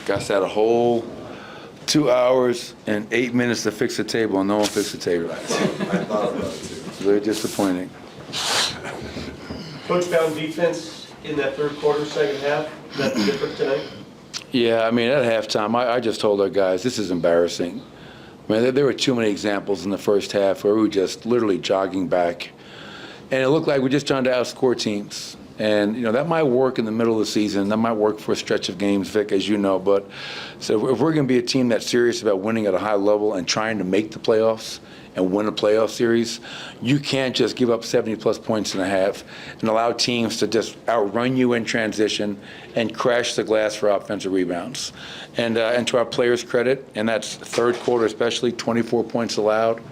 Guys had a whole 2 hours and 8 minutes to fix the table, and no one fixed the table. I thought about it too. Very disappointing. Coach found defense in that third quarter, second half. Is that different tonight? Yeah, I mean, at halftime, I just told our guys, this is embarrassing. I mean, there were too many examples in the first half where we were just literally jogging back. And it looked like we're just trying to outscore teams. And, you know, that might work in the middle of the season. That might work for a stretch of games, Vic, as you know. But so if we're going to be a team that's serious about winning at a high level and trying to make the playoffs and win a playoff series, you can't just give up 70-plus points and a half and allow teams to just outrun you in transition and crash the glass for offensive rebounds. And to our players' credit, and that's third quarter especially, 24 points allowed,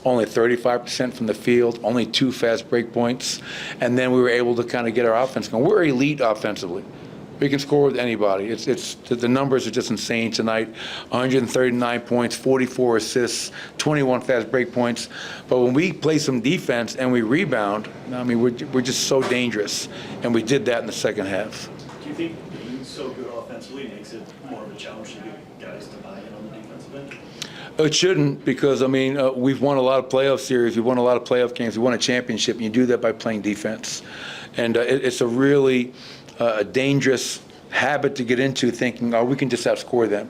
only 35% from the field, only 2 fast break points, and then we were able to kind of get our offense going. We're elite offensively. We can score with anybody. It's the numbers are just insane tonight. 139 points, 44 assists, 21 fast break points. But when we play some defense and we rebound, I mean, we're just so dangerous, and we did that in the second half. Do you think being so good offensively makes it more of a challenge to get guys to buy in on the defensive end? It shouldn't, because, I mean, we've won a lot of playoff series. We've won a lot of playoff games. We won a championship, and you do that by playing defense. And it's a really dangerous habit to get into, thinking, oh, we can just outscore them.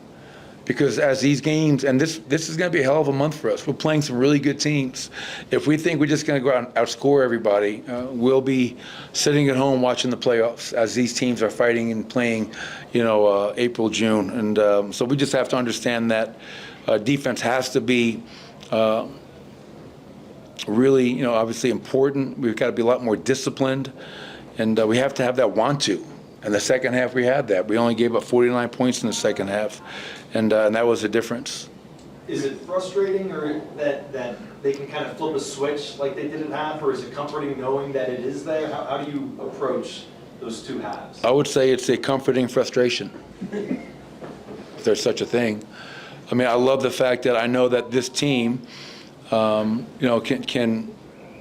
Because as these games, and this is going to be a hell of a month for us. We're playing some really good teams. If we think we're just going to go out and outscore everybody, we'll be sitting at home watching the playoffs as these teams are fighting and playing, you know, April, June. And so we just have to understand that defense has to be really, you know, obviously important. We've got to be a lot more disciplined, and we have to have that want to. In the second half, we had that. We only gave up 49 points in the second half, and that was the difference. Is it frustrating, or that they can kind of flip a switch like they did at half, or is it comforting knowing that it is there? How do you approach those two halves? I would say it's a comforting frustration, if there's such a thing. I mean, I love the fact that I know that this team, you know, can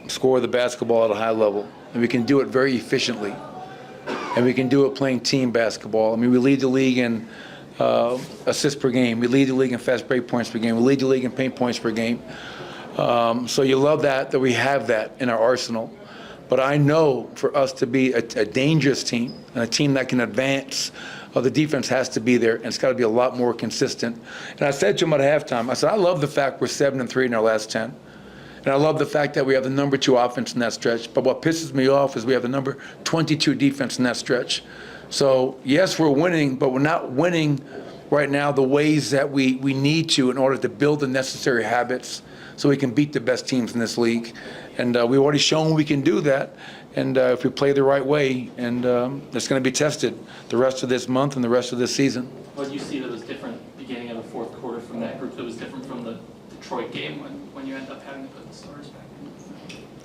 score the basketball at a high level, and we can do it very efficiently, and we can do it playing team basketball. I mean, we lead the league in assists per game. We lead the league in fast break points per game. We lead the league in paint points per game. So you love that we have that in our arsenal. But I know for us to be a dangerous team, and a team that can advance, the defense has to be there, and it's got to be a lot more consistent. And I said to him at halftime, I said, I love the fact we're 7-3 in our last 10. And I love the fact that we have the number 2 offense in that stretch. But what pisses me off is we have the number 22 defense in that stretch. So, yes, we're winning, but we're not winning right now the ways that we need to in order to build the necessary habits so we can beat the best teams in this league. And we've already shown we can do that. And if we play the right way, and it's going to be tested the rest of this month and the rest of this season. What do you see that was different beginning of the fourth quarter from that group that was different from the Detroit game when you end up having to put the starters back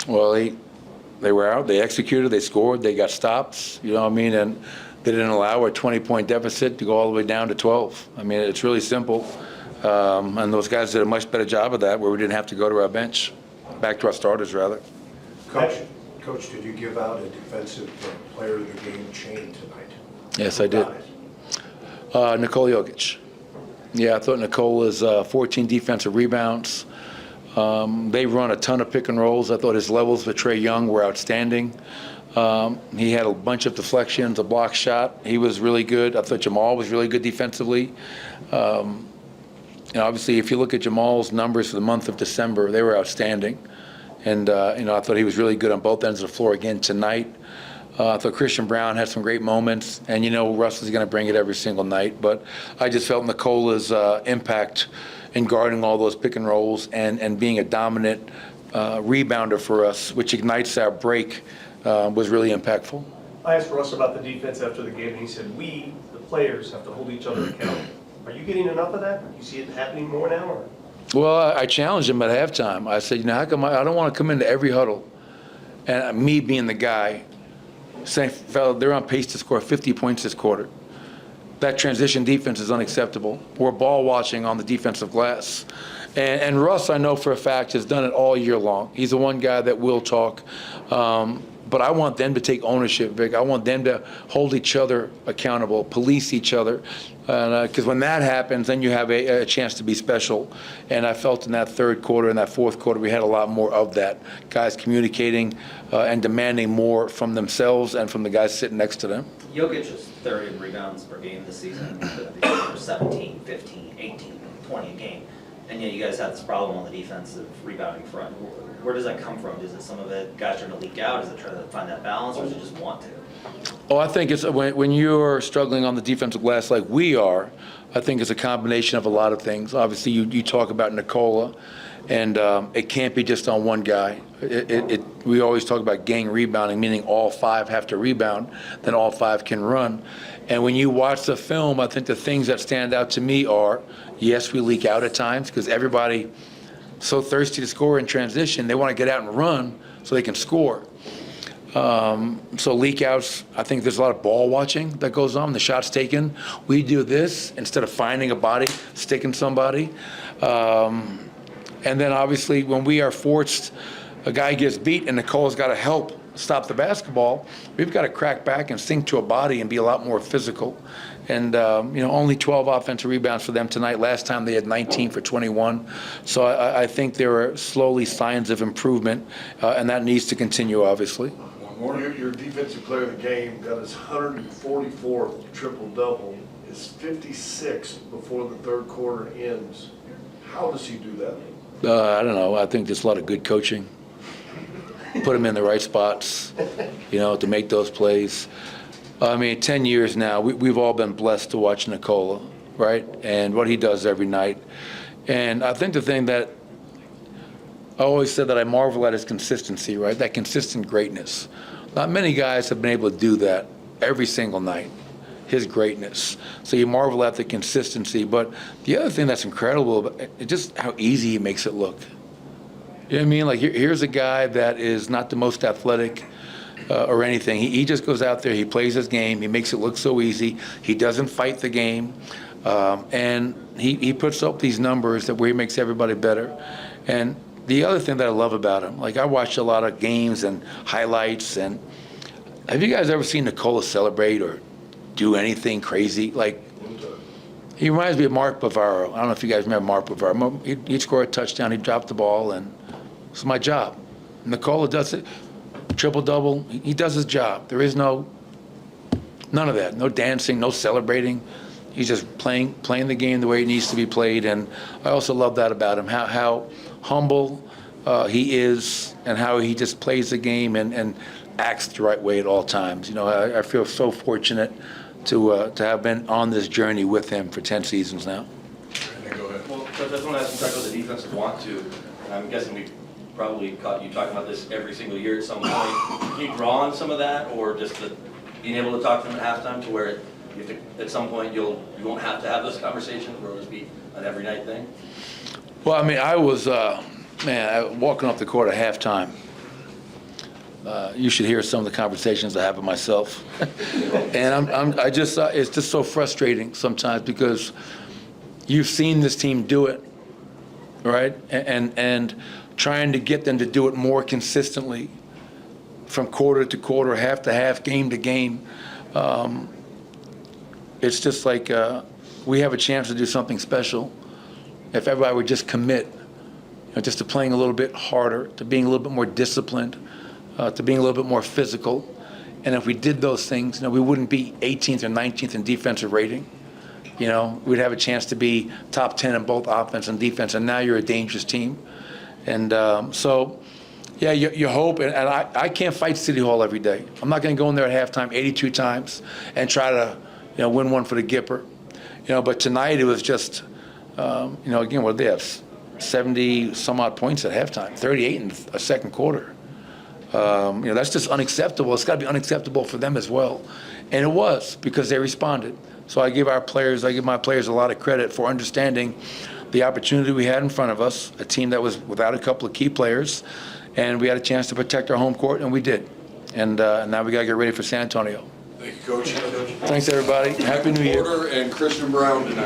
in? Well, they were out, they executed, they scored, they got stops, you know what I mean? And they didn't allow a 20-point deficit to go all the way down to 12. I mean, it's really simple. And those guys did a much better job of that, where we didn't have to go to our bench, back to our starters, rather. Coach, did you give out a defensive player of the game chain tonight? Yes, I did. Nikola Jokic. Yeah, I thought Nikola's 14 defensive rebounds. They run a ton of pick and rolls. I thought his levels with Trae Young were outstanding. He had a bunch of deflections, a block shot. He was really good. I thought Jamal was really good defensively. You know, obviously, if you look at Jamal's numbers for the month of December, they were outstanding. And, you know, I thought he was really good on both ends of the floor again tonight. I thought Christian Brown had some great moments. And, you know, Russ is going to bring it every single night. But I just felt Nikola's impact in guarding all those pick and rolls and being a dominant rebounder for us, which ignites our break, was really impactful. I asked Russ about the defense after the game, and he said, we, the players, have to hold each other accountable. Are you getting enough of that? You see it happening more now? Or? Well, I challenged him at halftime. I said, you know, how come I don't want to come into every huddle, and me being the guy saying, fella, they're on pace to score 50 points this quarter. That transition defense is unacceptable. We're ball watching on the defensive glass. And Russ, I know for a fact, has done it all year long. He's the one guy that will talk. But I want them to take ownership, Vic. I want them to hold each other accountable, police each other. Because when that happens, then you have a chance to be special. And I felt in that third quarter and that fourth quarter, we had a lot more of that. Guys communicating and demanding more from themselves and from the guys sitting next to them. Jokic is third in rebounds per game this season. These are 17, 15, 18, 20 a game. And yet you guys have this problem on the defensive rebounding front. Where does that come from? Is it some of it guys trying to leak out? Is it trying to find that balance, or is it just want to? Oh, I think it's when you're struggling on the defensive glass like we are, I think it's a combination of a lot of things. Obviously, you talk about Nikola, and it can't be just on one guy. We always talk about gang rebounding, meaning all five have to rebound, then all five can run. And when you watch the film, I think the things that stand out to me are, yes, we leak out at times because everybody so thirsty to score in transition, they want to get out and run so they can score. So leak outs, I think there's a lot of ball watching that goes on, the shots taken. We do this instead of finding a body, sticking somebody. And then obviously when we are forced, a guy gets beat and Nikola's got to help stop the basketball, we've got to crack back and sink to a body and be a lot more physical. And, only 12 offensive rebounds for them tonight. Last time they had 19 for 21. So I think there are slowly signs of improvement, and that needs to continue, obviously. Your defensive player of the game got his 144th triple-double, his 56th before the third quarter ends. How does he do that? I don't know. I think there's a lot of good coaching. Put him in the right spots, to make those plays. 10 years now, we've all been blessed to watch Nikola, right? And what he does every night. And I think the thing that I always said that I marvel at is consistency, right? That consistent greatness. Not many guys have been able to do that every single night, his greatness. So you marvel at the consistency. But the other thing that's incredible is just how easy he makes it look. You know what I mean? Like, here's a guy that is not the most athletic or anything. He just goes out there, he plays his game, he makes it look so easy. He doesn't fight the game. And he puts up these numbers where he makes everybody better. And the other thing that I love about him, like I watch a lot of games and highlights, and have you guys ever seen Nikola celebrate or do anything crazy? Like, he reminds me of Mark Bavaro. I don't know if you guys remember Mark Bavaro. He'd score a touchdown, he'd drop the ball, and it's my job. Nikola does it, triple-double, he does his job. There is none of that, no dancing, no celebrating. He's just playing the game the way it needs to be played, and I also love that about him, how humble he is and how he just plays the game and acts the right way at all times. I feel so fortunate to have been on this journey with him for 10 seasons now. Well, I just want to ask you, talk about the defensive want to, and I'm guessing we probably caught you talking about this every single year at some point. Can you draw on some of that, or just being able to talk to them at halftime to where at some point you won't have to have those conversations, where it'll just be an every night thing? Well, I was, walking off the court at halftime. You should hear some of the conversations I have with myself. And it's just so frustrating sometimes because you've seen this team do it, right? And trying to get them to do it more consistently from quarter to quarter, half to half, game to game. It's just like we have a chance to do something special if everybody would just commit, just to playing a little bit harder, to being a little bit more disciplined, to being a little bit more physical. And if we did those things, we wouldn't be 18th or 19th in defensive rating. We'd have a chance to be top 10 in both offense and defense, and now you're a dangerous team. And you hope, and I can't fight City Hall every day. I'm not going to go in there at halftime 82 times and try to, win one for the Gipper. But tonight it was just, again, what did they have? 70 some odd points at halftime, 38 in a second quarter. That's just unacceptable. It's got to be unacceptable for them as well. And it was, because they responded. So I give my players a lot of credit for understanding the opportunity we had in front of us, a team that was without a couple of key players, and we had a chance to protect our home court, and we did. And now we got to get ready for San Antonio. Thank you, Coach. Thanks, everybody. Happy New Year. Porter and Christian Brown tonight.